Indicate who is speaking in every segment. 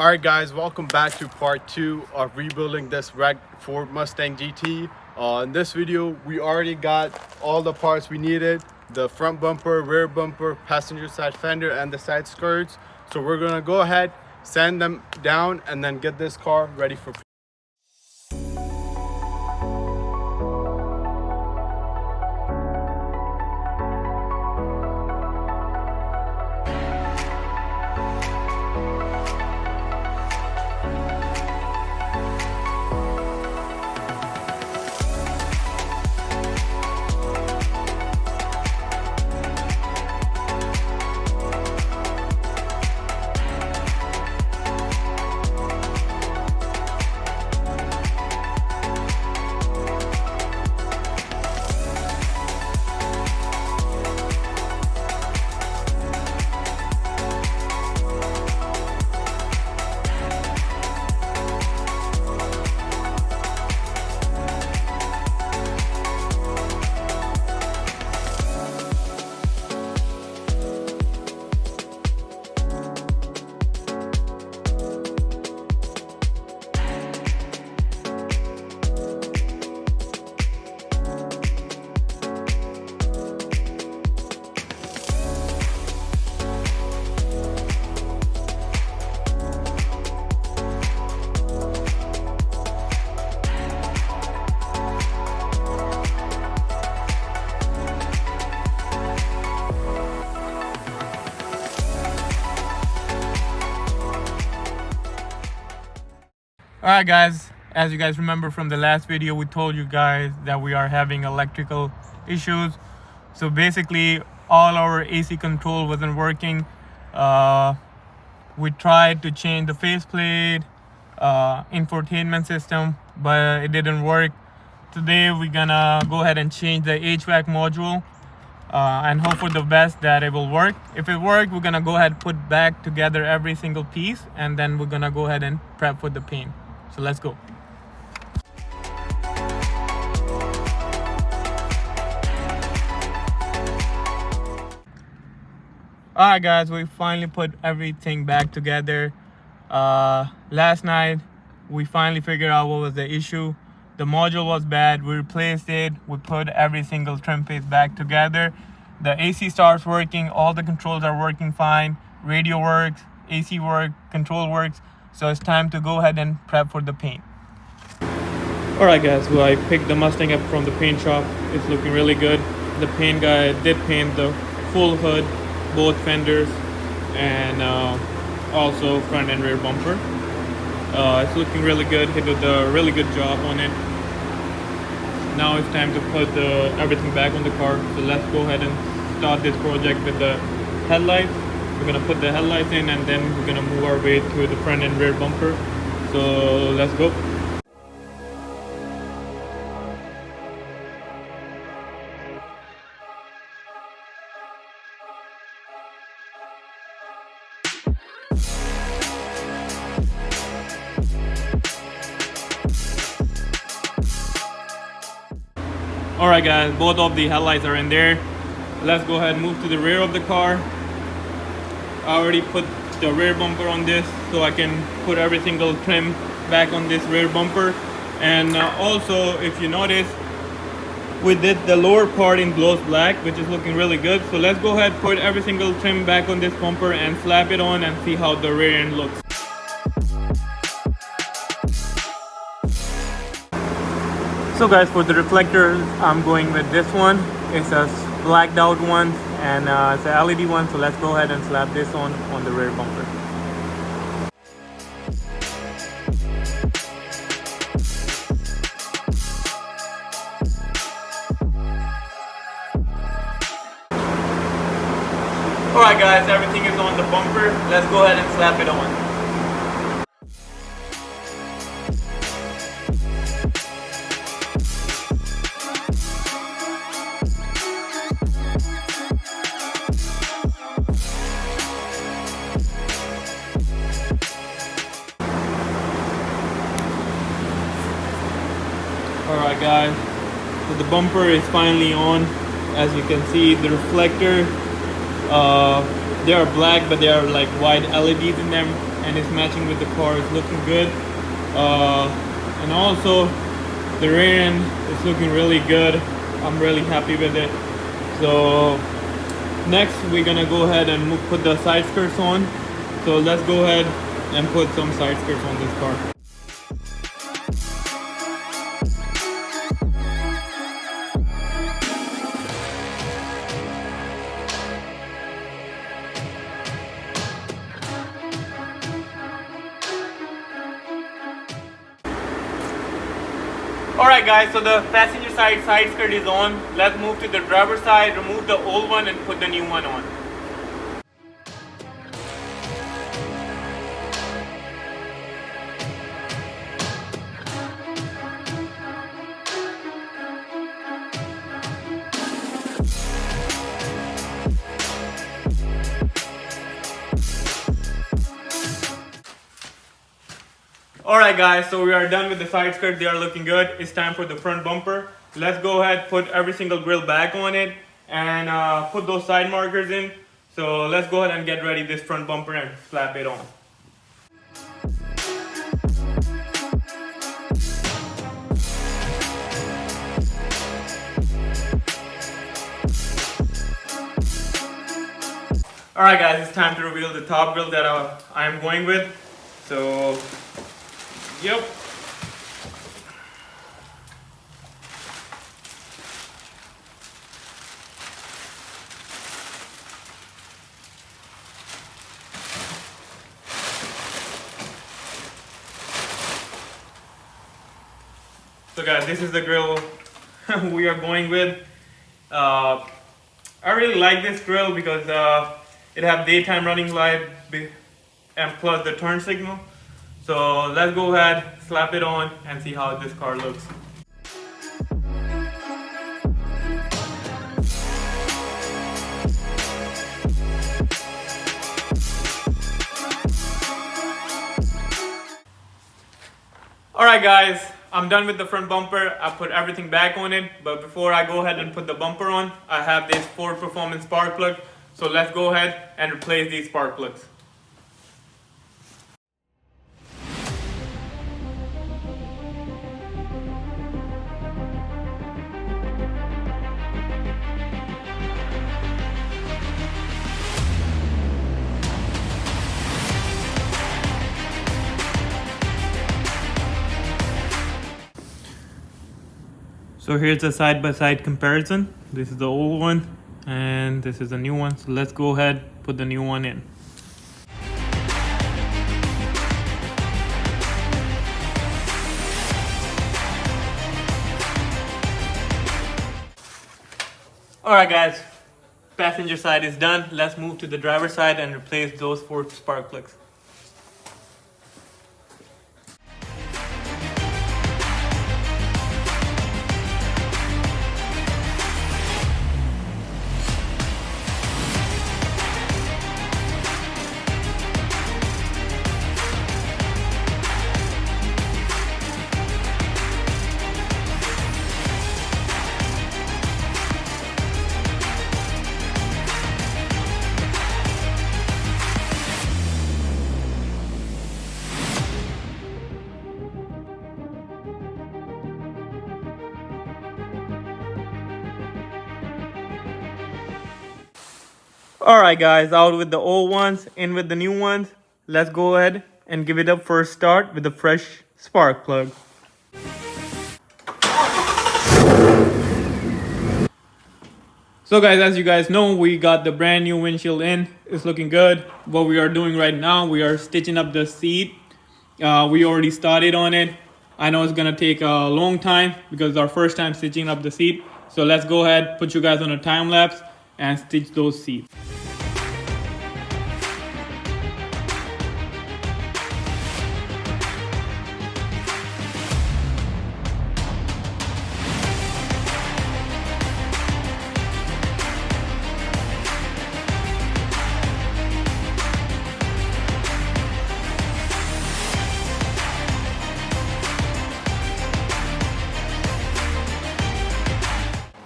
Speaker 1: Alright guys, welcome back to part 2 of rebuilding this wrecked Ford Mustang GT. In this video, we already got all the parts we needed. The front bumper, rear bumper, passenger side fender, and the side skirts. So we're gonna go ahead, sand them down, and then get this car ready for
Speaker 2: Alright guys, as you guys remember from the last video, we told you guys that we are having electrical issues. So basically all our AC control wasn't working. We tried to change the faceplate, infotainment system, but it didn't work. Today we're gonna go ahead and change the HVAC module and hope for the best that it will work. If it works, we're gonna go ahead and put back together every single piece, and then we're gonna go ahead and prep for the paint. So let's go. Alright guys, we finally put everything back together. Last night we finally figured out what was the issue. The module was bad, we replaced it, we put every single trim piece back together. The AC starts working, all the controls are working fine, radio works, AC works, control works. So it's time to go ahead and prep for the paint. Alright guys, so I picked the Mustang up from the paint shop. It's looking really good. The paint guy did paint the full hood, both fenders, and also front and rear bumper. It's looking really good. He did a really good job on it. Now it's time to put everything back on the car. So let's go ahead and start this project with the headlights. We're gonna put the headlights in, and then we're gonna move our way to the front and rear bumper. So let's go. Alright guys, both of the headlights are in there. Let's go ahead and move to the rear of the car. I already put the rear bumper on this, so I can put every single trim back on this rear bumper. And also, if you notice, we did the lower part in gloss black, which is looking really good. So let's go ahead, put every single trim back on this bumper and slap it on and see how the rear end looks. So guys, for the reflectors, I'm going with this one. It's a blacked out one, and it's a LED one. So let's go ahead and slap this on the rear bumper. Alright guys, everything is on the bumper. Let's go ahead and slap it on. Alright guys, so the bumper is finally on. As you can see, the reflector, they are black, but they are like white LEDs in them, and it's matching with the car. It's looking good. And also the rear end is looking really good. I'm really happy with it. So next we're gonna go ahead and put the side skirts on. So let's go ahead and put some side skirts on this car. Alright guys, so the passenger side skirt is on. Let's move to the driver side, remove the old one and put the new one on. Alright guys, so we are done with the side skirt. They are looking good. It's time for the front bumper. Let's go ahead, put every single grill back on it and put those side markers in. So let's go ahead and get ready this front bumper and slap it on. Alright guys, it's time to reveal the top grill that I am going with. So, yep. So guys, this is the grill we are going with. I really like this grill because it have daytime running light and plus the turn signal. So let's go ahead, slap it on and see how this car looks. Alright guys, I'm done with the front bumper. I put everything back on it, but before I go ahead and put the bumper on, I have this Ford Performance spark plug. So let's go ahead and replace these spark plugs. So here's a side-by-side comparison. This is the old one and this is the new one. So let's go ahead, put the new one in. Alright guys, passenger side is done. Let's move to the driver side and replace those 4 spark plugs. Alright guys, out with the old ones, in with the new ones. Let's go ahead and give it a first start with a fresh spark plug. So guys, as you guys know, we got the brand new windshield in. It's looking good. What we are doing right now, we are stitching up the seat. We already started on it. I know it's gonna take a long time because it's our first time stitching up the seat. So let's go ahead, put you guys on a time lapse and stitch those seats.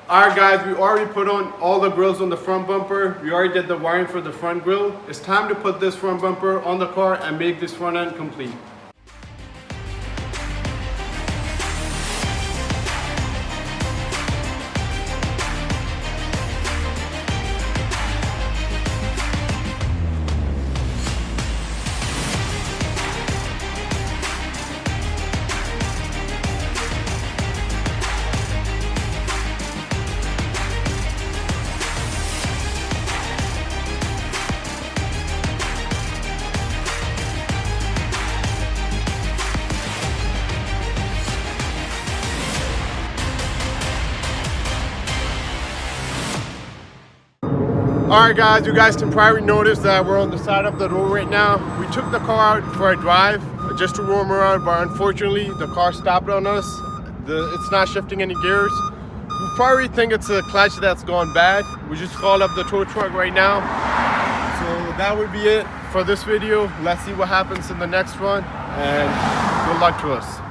Speaker 1: Alright guys, we already put on all the grills on the front bumper. We already did the wiring for the front grill. It's time to put this front bumper on the car and make this front end complete. Alright guys, you guys can probably notice that we're on the side of the road right now. We took the car out for a drive just to roam around, but unfortunately the car stopped on us. It's not shifting any gears. We probably think it's a clutch that's gone bad. We just called up the tow truck right now. So that would be it for this video. Let's see what happens in the next one, and good luck to us.